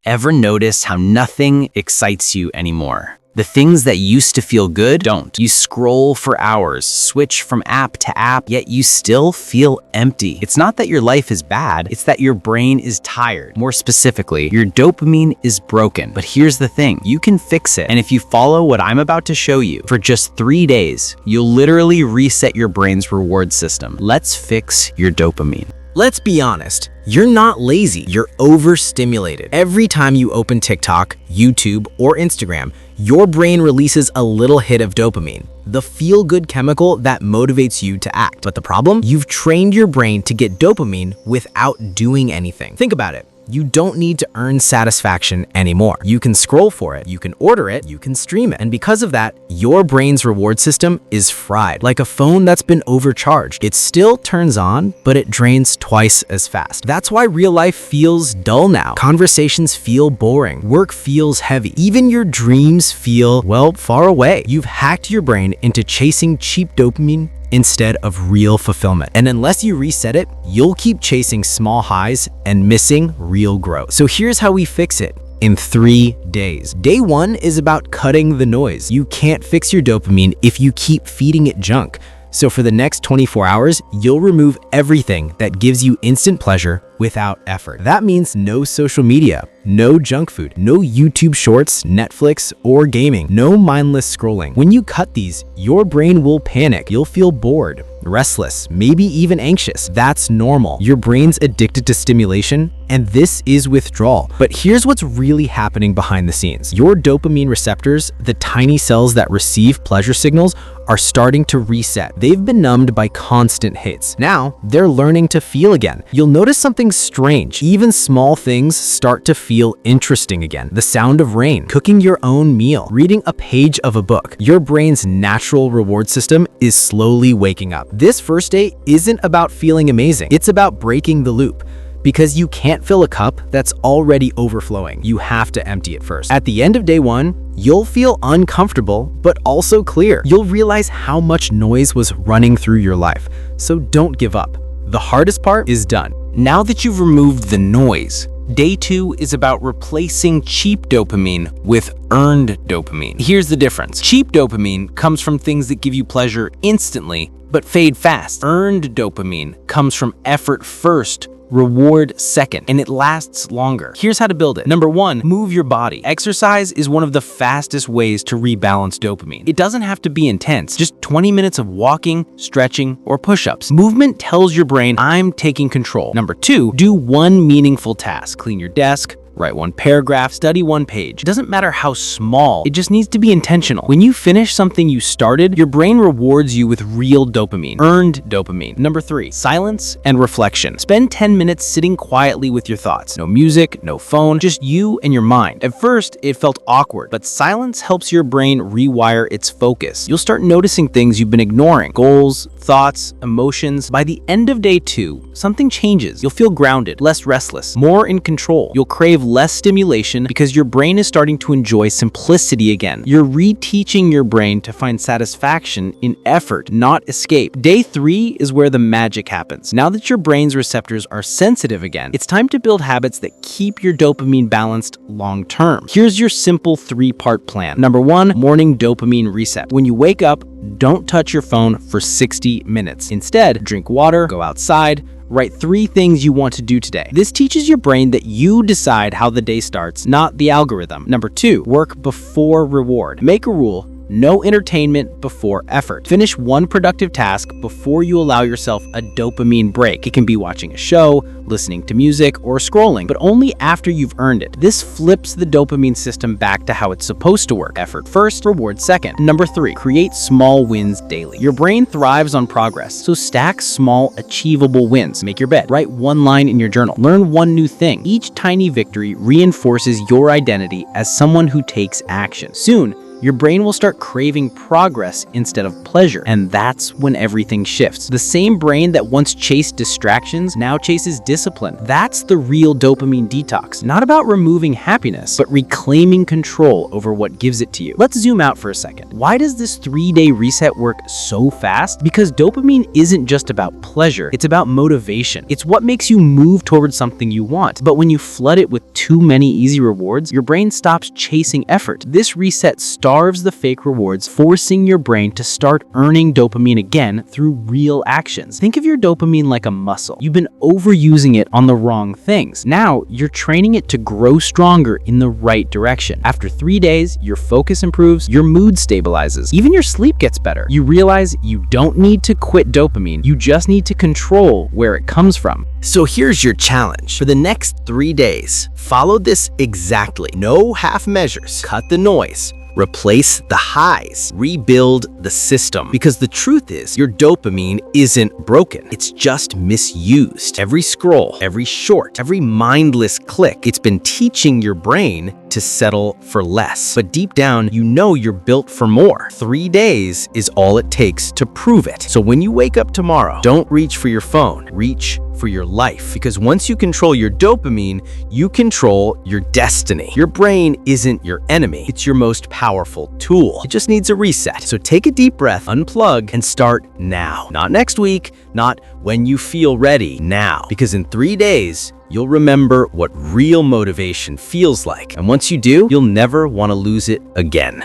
Ever notice how nothing excites you anymore? The things that used to feel good don't. You scroll for hours, switch from app to app, yet you still feel empty. It's not that your life is bad, it's that your brain is tired. More specifically, your dopamine is broken. But here's the thing, you can fix it. And if you follow what I'm about to show you, for just 3 days, you'll literally reset your brain's reward system. Let's fix your dopamine. Let's be honest, you're not lazy, you're overstimulated. Every time you open TikTok, YouTube, or Instagram, your brain releases a little hit of dopamine, the feel-good chemical that motivates you to act. But the problem? You've trained your brain to get dopamine without doing anything. Think about it. You don't need to earn satisfaction anymore. You can scroll for it, you can order it, you can stream it. And because of that, your brain's reward system is fried. Like a phone that's been overcharged. It still turns on, but it drains twice as fast. That's why real life feels dull now. Conversations feel boring. Work feels heavy. Even your dreams feel, well, far away. You've hacked your brain into chasing cheap dopamine instead of real fulfillment. And unless you reset it, you'll keep chasing small highs and missing real growth. So here's how we fix it in 3 days. Day 1 is about cutting the noise. You can't fix your dopamine if you keep feeding it junk. So for the next 24 hours, you'll remove everything that gives you instant pleasure without effort. That means no social media, no junk food, no YouTube shorts, Netflix, or gaming, no mindless scrolling. When you cut these, your brain will panic. You'll feel bored, restless, maybe even anxious. That's normal. Your brain's addicted to stimulation, and this is withdrawal. But here's what's really happening behind the scenes. Your dopamine receptors, the tiny cells that receive pleasure signals, are starting to reset. They've been numbed by constant hits. Now, they're learning to feel again. You'll notice something strange. Even small things start to feel interesting again. The sound of rain, cooking your own meal, reading a page of a book. Your brain's natural reward system is slowly waking up. This first day isn't about feeling amazing. It's about breaking the loop. Because you can't fill a cup that's already overflowing. You have to empty it first. At the end of day 1, you'll feel uncomfortable, but also clear. You'll realize how much noise was running through your life. So don't give up. The hardest part is done. Now that you've removed the noise, day 2 is about replacing cheap dopamine with earned dopamine. Here's the difference. Cheap dopamine comes from things that give you pleasure instantly, but fade fast. Earned dopamine comes from effort first, reward second, and it lasts longer. Here's how to build it. Number 1, move your body. Exercise is one of the fastest ways to rebalance dopamine. It doesn't have to be intense, just 20 minutes of walking, stretching, or push-ups. Movement tells your brain, I'm taking control. Number 2, do one meaningful task. Clean your desk, write one paragraph, study one page. It doesn't matter how small, it just needs to be intentional. When you finish something you started, your brain rewards you with real dopamine, earned dopamine. Number 3, silence and reflection. Spend 10 minutes sitting quietly with your thoughts. No music, no phone, just you and your mind. At first, it felt awkward, but silence helps your brain rewire its focus. You'll start noticing things you've been ignoring, goals, thoughts, emotions. By the end of day 2, something changes. You'll feel grounded, less restless, more in control. You'll crave less stimulation because your brain is starting to enjoy simplicity again. You're reteaching your brain to find satisfaction in effort, not escape. Day 3 is where the magic happens. Now that your brain's receptors are sensitive again, it's time to build habits that keep your dopamine balanced long term. Here's your simple 3-part plan. Number 1, morning dopamine reset. When you wake up, don't touch your phone for 60 minutes. Instead, drink water, go outside, write 3 things you want to do today. This teaches your brain that you decide how the day starts, not the algorithm. Number 2, work before reward. Make a rule. No entertainment before effort. Finish one productive task before you allow yourself a dopamine break. It can be watching a show, listening to music, or scrolling, but only after you've earned it. This flips the dopamine system back to how it's supposed to work. Effort first, reward second. Number 3, create small wins daily. Your brain thrives on progress, so stack small, achievable wins. Make your bed. Write one line in your journal. Learn one new thing. Each tiny victory reinforces your identity as someone who takes action. Soon, your brain will start craving progress instead of pleasure. And that's when everything shifts. The same brain that once chased distractions now chases discipline. That's the real dopamine detox. Not about removing happiness, but reclaiming control over what gives it to you. Let's zoom out for a second. Why does this 3-day reset work so fast? Because dopamine isn't just about pleasure, it's about motivation. It's what makes you move towards something you want. But when you flood it with too many easy rewards, your brain stops chasing effort. This reset starves the fake rewards, forcing your brain to start earning dopamine again through real actions. Think of your dopamine like a muscle. You've been overusing it on the wrong things. Now, you're training it to grow stronger in the right direction. After 3 days, your focus improves, your mood stabilizes, even your sleep gets better. You realize you don't need to quit dopamine, you just need to control where it comes from. So here's your challenge. For the next 3 days, follow this exactly. No half measures. Cut the noise. Replace the highs, rebuild the system. Because the truth is, your dopamine isn't broken. It's just misused. Every scroll, every short, every mindless click, it's been teaching your brain to settle for less. But deep down, you know you're built for more. 3 days is all it takes to prove it. So when you wake up tomorrow, don't reach for your phone. Reach for your life. Because once you control your dopamine, you control your destiny. Your brain isn't your enemy. It's your most powerful tool. It just needs a reset. So take a deep breath, unplug, and start now. Not next week, not when you feel ready, now. Because in 3 days, you'll remember what real motivation feels like. And once you do, you'll never want to lose it again.